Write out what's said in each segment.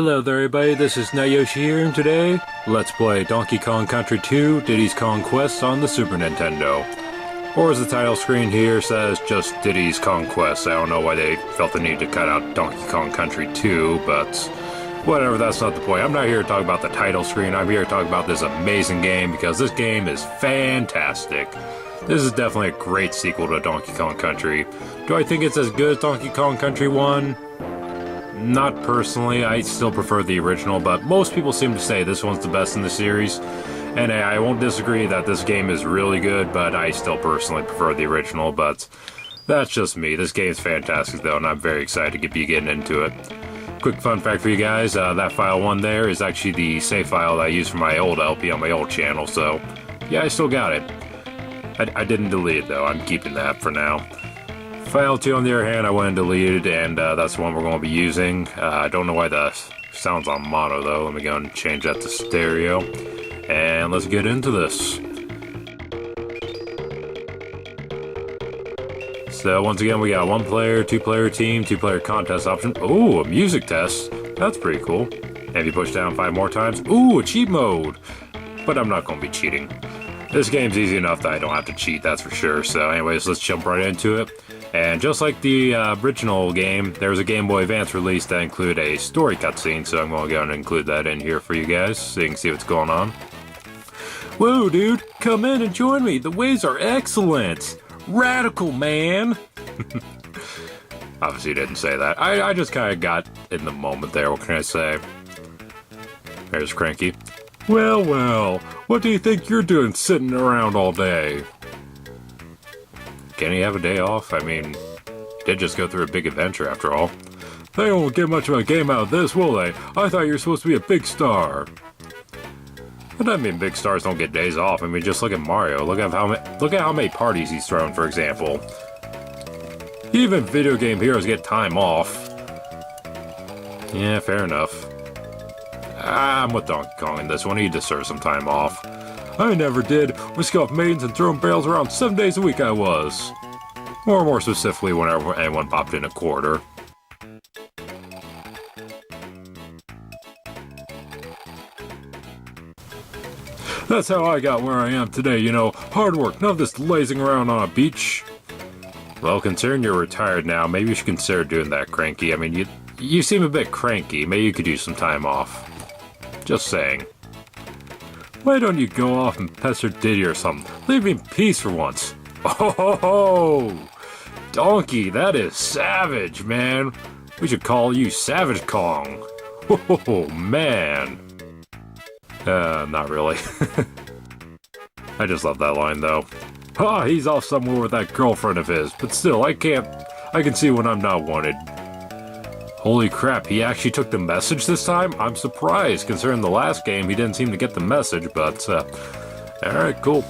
Hello there everybody, this is Yoshi here, and today, let's play Donkey Kong Country 2 Diddy's Conquest on the Super Nintendo. Or as the title screen here says, just Diddy's Conquest. I don't know why they felt the need to cut out Donkey Kong Country 2, but whatever, that's not the point. I'm not here to talk about the title screen, I'm here to talk about this amazing game, because this game is fantastic. This is definitely a great sequel to Donkey Kong Country. Do I think it's as good as Donkey Kong Country 1? Not personally, I still prefer the original, but most people seem to say this one's the best in the series. And I won't disagree that this game is really good, but I still personally prefer the original, but that's just me. This game's fantastic though, and I'm very excited to be getting into it. Quick fun fact for you guys, that file 1 there is actually the save file that I used for my old LP on my old channel, so yeah, I still got it. I didn't delete it though, I'm keeping that for now. File 2 on the other hand, I went and deleted, and that's the one we're going to be using. I don't know why the sound's on mono though. Let me go and change that to stereo. And let's get into this. So once again, we got 1-player, 2-player team, 2-player contest option. Ooh, a music test. That's pretty cool. And if you push down 5 more times, ooh, a cheat mode. But I'm not going to be cheating. This game's easy enough that I don't have to cheat, that's for sure. So anyways, let's jump right into it. And just like the original game, there's a Game Boy Advance release that included a story cutscene, so I'm going to go and include that in here for you guys, so you can see what's going on. Whoa, dude, come in and join me. The waves are excellent. Radical, man. Obviously didn't say that. I just kind of got in the moment there, what can I say? There's Cranky. Well, well, what do you think you're doing sitting around all day? Can he have a day off? I mean, he did just go through a big adventure after all. They won't get much of a game out of this, will they? I thought you were supposed to be a big star. But I mean, big stars don't get days off. I mean, just look at Mario. Look at how many parties he's thrown, for example. Even video game heroes get time off. Yeah, fair enough. I'm with Donkey Kong in this one. He deserves some time off. I never did. Whisk off maidens and throwing barrels around 7 days a week I was. Or more specifically, whenever anyone popped in a quarter. That's how I got where I am today, you know. Hard work, none of this lazing around on a beach. Well, considering you're retired now, maybe you should consider doing that, Cranky. I mean, you seem a bit cranky. Maybe you could use some time off. Just saying. Why don't you go off and pester Diddy or something? Leave me in peace for once. Oh, Donkey, that is savage, man. We should call you Savage Kong. Oh, man. Not really. I just love that line, though. Ah, he's off somewhere with that girlfriend of his, but still, I can see when I'm not wanted. Holy crap, he actually took the message this time? I'm surprised, considering the last game he didn't seem to get the message, but, alright, cool.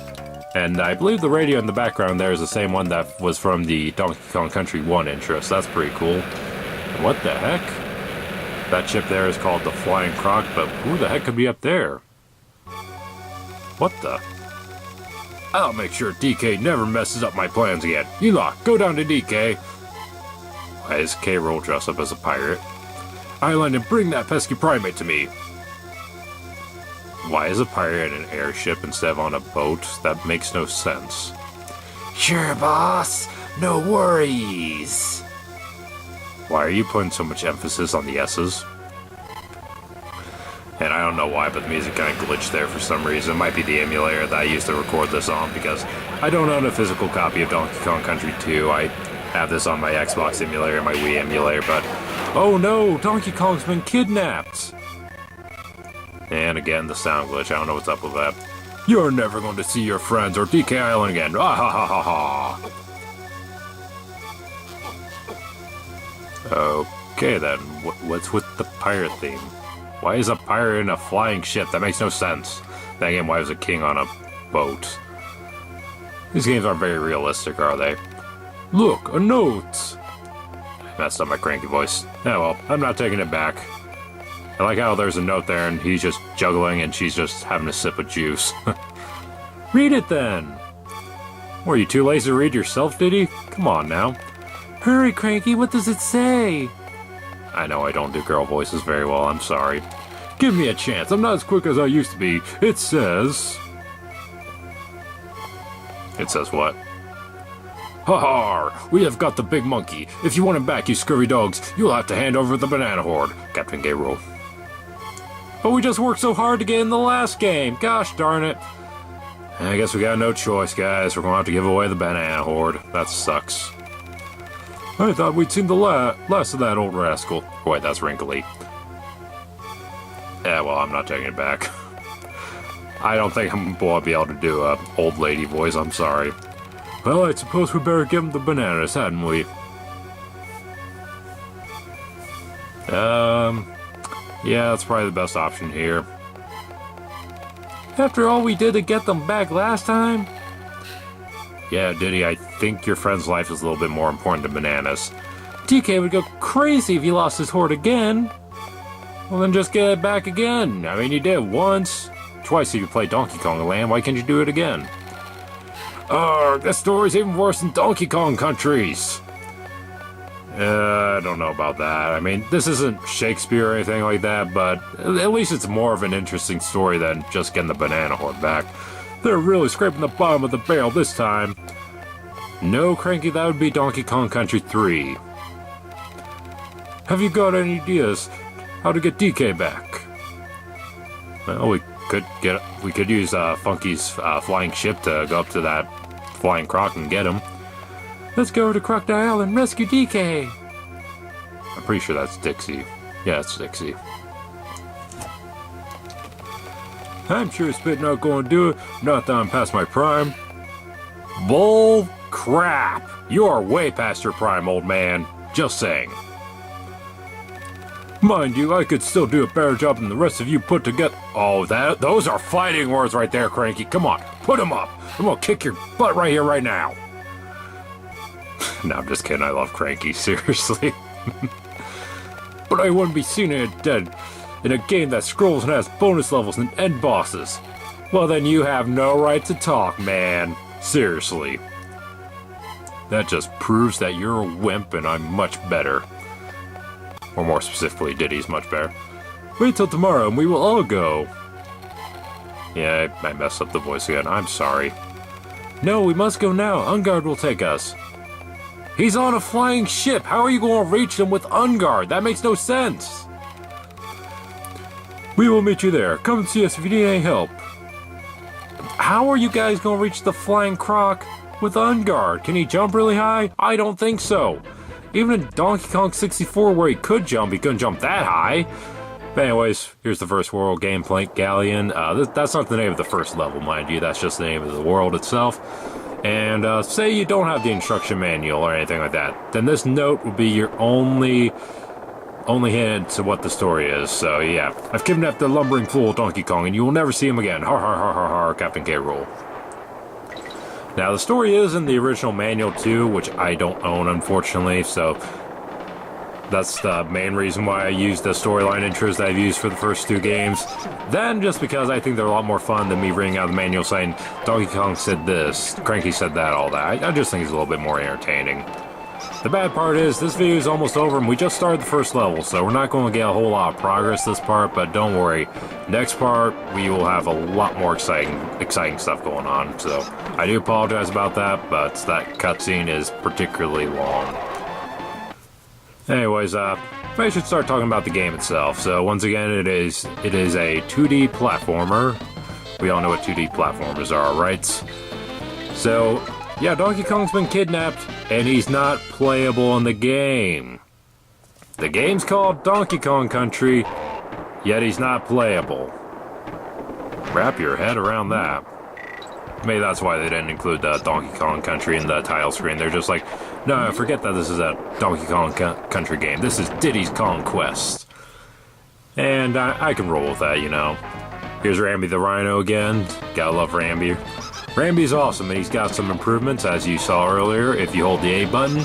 And I believe the radio in the background there is the same one that was from the Donkey Kong Country 1 intro, so that's pretty cool. What the heck? That ship there is called the Flying Croc, but who the heck could be up there? What the? I'll make sure DK never messes up my plans again. You lot, go down to DK. Why is K-Roll dressed up as a pirate? Island and bring that pesky primate to me. Why is a pirate in an airship instead of on a boat? That makes no sense. Sure, boss. No worries. Why are you putting so much emphasis on the S's? And I don't know why, but the music kind of glitched there for some reason. It might be the emulator that I used to record this on, because I don't own a physical copy of Donkey Kong Country 2. I have this on my Xbox emulator and my Wii emulator, but oh no, Donkey Kong's been kidnapped! And again, the sound glitch, I don't know what's up with that. You're never going to see your friends or DK Island again, ah ha ha ha ha! Okay then, what's with the pirate theme? Why is a pirate in a flying ship? That makes no sense. Then again, why was a king on a boat? These games aren't very realistic, are they? Look, a note! I messed up my cranky voice. Oh well, I'm not taking it back. I like how there's a note there and he's just juggling and she's just having a sip of juice. Read it then! Were you too lazy to read yourself, Diddy? Come on now. Hurry, Cranky, what does it say? I know I don't do girl voices very well, I'm sorry. Give me a chance, I'm not as quick as I used to be. It says... It says what? Ha ha! We have got the big monkey. If you want him back, you scurvy dogs, you'll have to hand over the banana horde. Captain Gabriel. But we just worked so hard to get in the last game. Gosh darn it. I guess we got no choice, guys. We're gonna have to give away the banana horde. That sucks. I thought we'd seen the last of that old rascal. Wait, that's wrinkly. Yeah, well, I'm not taking it back. I don't think I'm going to be able to do a old lady voice, I'm sorry. Well, I suppose we better give him the bananas, hadn't we? Yeah, that's probably the best option here. After all we did to get them back last time? Yeah, Diddy, I think your friend's life is a little bit more important than bananas. DK would go crazy if he lost his horde again. Well, then just get it back again. I mean, you did once. Twice if you played Donkey Kong Land, why can't you do it again? This story's even worse than Donkey Kong Country's. I don't know about that. I mean, this isn't Shakespeare or anything like that, but at least it's more of an interesting story than just getting the banana horde back. They're really scraping the bottom of the barrel this time. No, Cranky, that would be Donkey Kong Country 3. Have you got any ideas how to get DK back? Well, we could use Funky's flying ship to go up to that flying croc and get him. Let's go to Crocodile and rescue DK. I'm pretty sure that's Dixie. Yeah, it's Dixie. I'm sure Spit not going to do it. Not that I'm past my prime. Bull crap! You are way past your prime, old man. Just saying. Mind you, I could still do a better job than the rest of you put together. Oh, those are fighting words right there, Cranky. Come on, put them up. I'm gonna kick your butt right here, right now. No, I'm just kidding. I love Cranky, seriously. But I wouldn't be seen dead in a game that scrolls and has bonus levels and end bosses. Well, then you have no right to talk, man. Seriously. That just proves that you're a wimp and I'm much better. Or more specifically, Diddy's much better. Wait till tomorrow and we will all go. Yeah, I messed up the voice again. I'm sorry. No, we must go now. Ungard will take us. He's on a flying ship. How are you going to reach him with Ungard? That makes no sense. We will meet you there. Come and see us if you need any help. How are you guys going to reach the flying croc with Ungard? Can he jump really high? I don't think so. Even in Donkey Kong 64 where he could jump, he couldn't jump that high. But anyways, here's the first world, Gameplank Galleon. That's not the name of the first level, mind you. That's just the name of the world itself. And say you don't have the instruction manual or anything like that, then this note would be your only hint to what the story is. So yeah, I've kidnapped the lumbering fool Donkey Kong, and you will never see him again. Har har har har har, Captain K. Rool. Now the story is in the original manual too, which I don't own unfortunately, so that's the main reason why I used the storyline intros that I've used for the first two games. Then just because I think they're a lot more fun than me reading out the manual saying Donkey Kong said this, Cranky said that, all that. I just think it's a little bit more entertaining. The bad part is, this video is almost over and we just started the first level, so we're not going to get a whole lot of progress this part, but don't worry. Next part, we will have a lot more exciting stuff going on, so I do apologize about that, but that cutscene is particularly long. Anyways, I should start talking about the game itself. So once again, it is a 2D platformer. We all know what 2D platformers are, right? So, yeah, Donkey Kong's been kidnapped, and he's not playable in the game. The game's called Donkey Kong Country, yet he's not playable. Wrap your head around that. Maybe that's why they didn't include the Donkey Kong Country in the title screen. They're just like, no, forget that this is a Donkey Kong Country game. This is Diddy's Kong Quest. And I can roll with that, you know. Here's Rambi the Rhino again. Gotta love Rambi. Rambi's awesome, and he's got some improvements, as you saw earlier. If you hold the A button,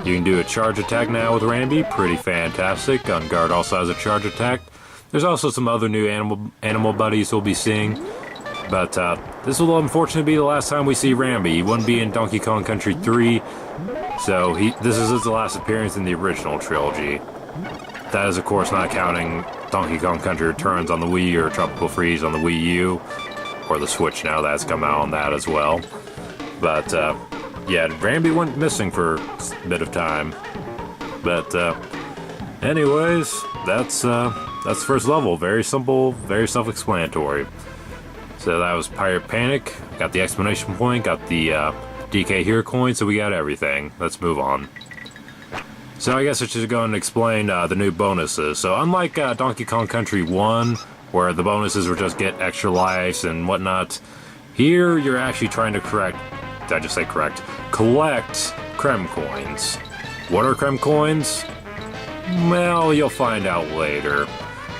you can do a charge attack now with Rambi. Pretty fantastic. Ungard also has a charge attack. There's also some other new animal buddies we'll be seeing. But this will unfortunately be the last time we see Rambi. He wouldn't be in Donkey Kong Country 3, so this is his last appearance in the original trilogy. That is, of course, not counting Donkey Kong Country Returns on the Wii or Tropical Freeze on the Wii U, or the Switch now that's come out on that as well. But, yeah, Rambi went missing for a bit of time. But, anyways, that's the first level. Very simple, very self-explanatory. So that was Pirate Panic. Got the exclamation point, got the DK Hero coin, so we got everything. Let's move on. So I guess I should go and explain the new bonuses. So unlike Donkey Kong Country 1, where the bonuses were just get extra lives and whatnot, here you're actually trying to collect Creme coins. What are Creme coins? Well, you'll find out later.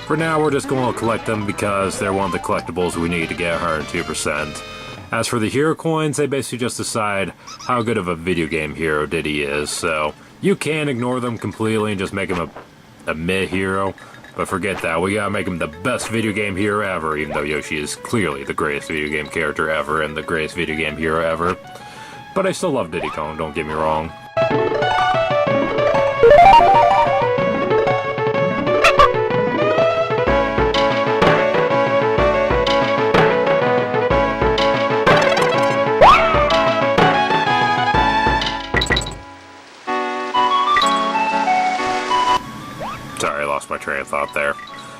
For now, we're just going to collect them because they're one of the collectibles we need to get 102%. As for the hero coins, they basically just decide how good of a video game hero Diddy is, so you can ignore them completely and just make him a mid-hero, but forget that. We gotta make him the best video game hero ever, even though Yoshi is clearly the greatest video game character ever and the greatest video game hero ever. But I still love Diddy Kong, don't get me wrong. Sorry, I lost my train of thought there.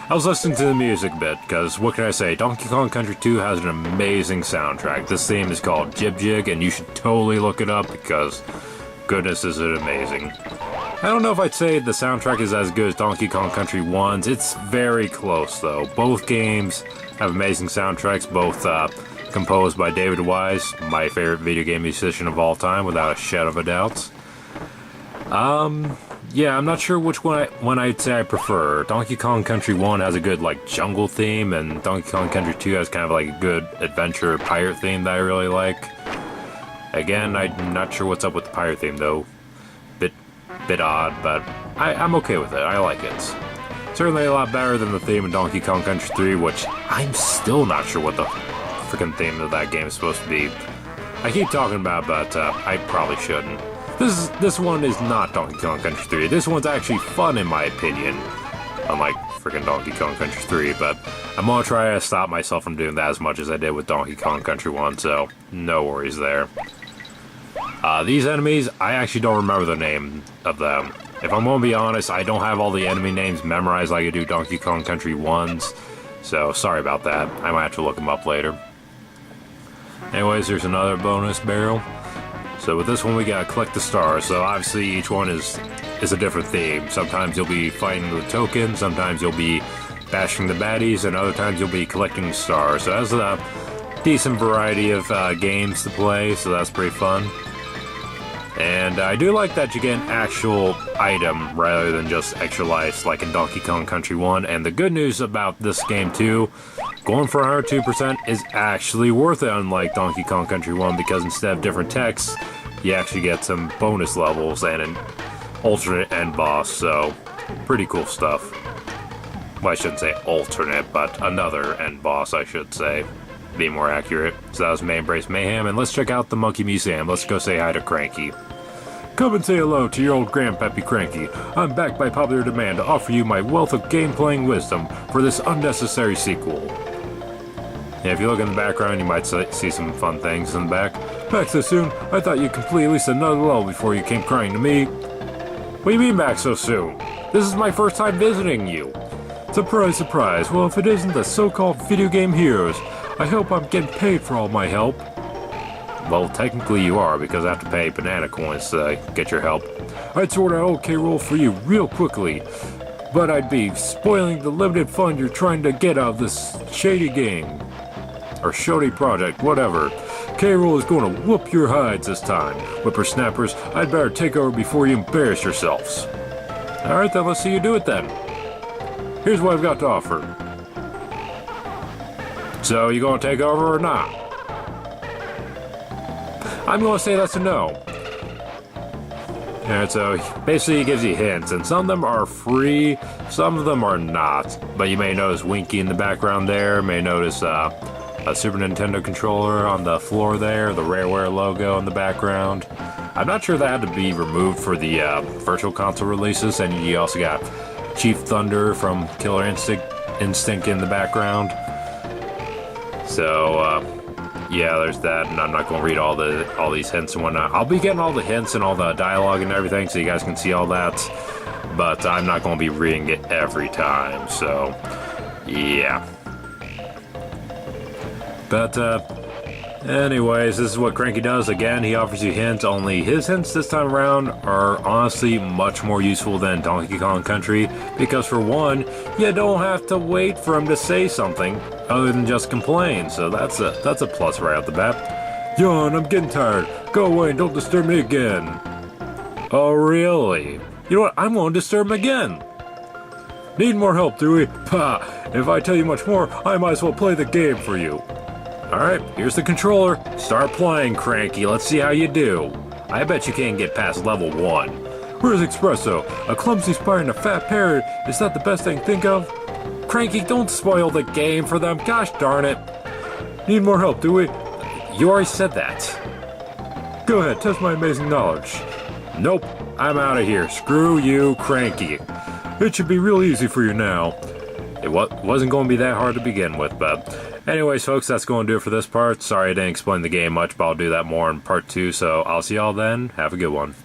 I was listening to the music a bit, because what can I say, Donkey Kong Country 2 has an amazing soundtrack. This theme is called Jib Jig, and you should totally look it up, because goodness is it amazing. I don't know if I'd say the soundtrack is as good as Donkey Kong Country 1's. It's very close, though. Both games have amazing soundtracks, both composed by David Wise, my favorite video game musician of all time, without a shadow of a doubt. Yeah, I'm not sure which one I'd say I prefer. Donkey Kong Country 1 has a good, like, jungle theme, and Donkey Kong Country 2 has kind of, like, a good adventure pirate theme that I really like. Again, I'm not sure what's up with the pirate theme, though. Bit odd, but I'm okay with it. I like it. Certainly a lot better than the theme in Donkey Kong Country 3, which I'm still not sure what the freaking theme of that game is supposed to be. I keep talking about it, but I probably shouldn't. This one is not Donkey Kong Country 3. This one's actually fun in my opinion, unlike freaking Donkey Kong Country 3, but I'm gonna try to stop myself from doing that as much as I did with Donkey Kong Country 1, so no worries there. These enemies, I actually don't remember the name of them. If I'm gonna be honest, I don't have all the enemy names memorized like I do Donkey Kong Country 1's, so sorry about that. I might have to look them up later. Anyways, there's another bonus barrel. So with this one, we gotta collect the stars. So obviously each one is a different theme. Sometimes you'll be fighting the token, sometimes you'll be bashing the baddies, and other times you'll be collecting stars. So that's a decent variety of games to play, so that's pretty fun. And I do like that you get an actual item rather than just extra lives like in Donkey Kong Country 1. And the good news about this game too, going for 102% is actually worth it, unlike Donkey Kong Country 1, because instead of different texts, you actually get some bonus levels and an alternate end boss, so pretty cool stuff. Well, I shouldn't say alternate, but another end boss, I should say. Be more accurate. So that was May Embrace Mayhem, and let's check out the Monkey Museum. Let's go say hi to Cranky. Come and say hello to your old grandpappy Cranky. I'm back by popular demand to offer you my wealth of game-playing wisdom for this unnecessary sequel. And if you look in the background, you might see some fun things in the back. Back so soon? I thought you'd complete at least another level before you came crying to me. What do you mean back so soon? This is my first time visiting you. Surprise, surprise. Well, if it isn't the so-called video game heroes, I hope I'm getting paid for all my help. Well, technically you are, because I have to pay banana coins to get your help. I'd sort out OK roll for you real quickly, but I'd be spoiling the limited fun you're trying to get out of this shady game. Or shoddy project, whatever. K-Rool is going to whoop your hides this time. Whippersnappers, I'd better take over before you embarrass yourselves. Alright then, let's see you do it then. Here's what I've got to offer. So, you gonna take over or not? I'm gonna say that's a no. And so, basically he gives you hints, and some of them are free, some of them are not. But you may notice Winky in the background there, may notice a Super Nintendo controller on the floor there, the Rareware logo in the background. I'm not sure that had to be removed for the Virtual Console releases, and you also got Chief Thunder from Killer Instinct in the background. So, yeah, there's that, and I'm not going to read all these hints and whatnot. I'll be getting all the hints and all the dialogue and everything, so you guys can see all that, but I'm not going to be reading it every time, so, yeah. But, anyways, this is what Cranky does. Again, he offers you hints, only his hints this time around are honestly much more useful than Donkey Kong Country, because for one, you don't have to wait for him to say something other than just complain, so that's a plus right out the bat. Yawn, I'm getting tired. Go away and don't disturb me again. Oh, really? You know what? I'm going to disturb him again. Need more help, do we? Pah! If I tell you much more, I might as well play the game for you. Alright, here's the controller. Start playing, Cranky. Let's see how you do. I bet you can't get past level 1. Where's Espresso? A clumsy spire and a fat parrot. Is that the best I can think of? Cranky, don't spoil the game for them. Gosh darn it. Need more help, do we? You already said that. Go ahead, test my amazing knowledge. Nope, I'm out of here. Screw you, Cranky. It should be real easy for you now. It wasn't going to be that hard to begin with, but... Anyways, folks, that's going to do it for this part. Sorry I didn't explain the game much, but I'll do that more in part 2, so I'll see y'all then. Have a good one.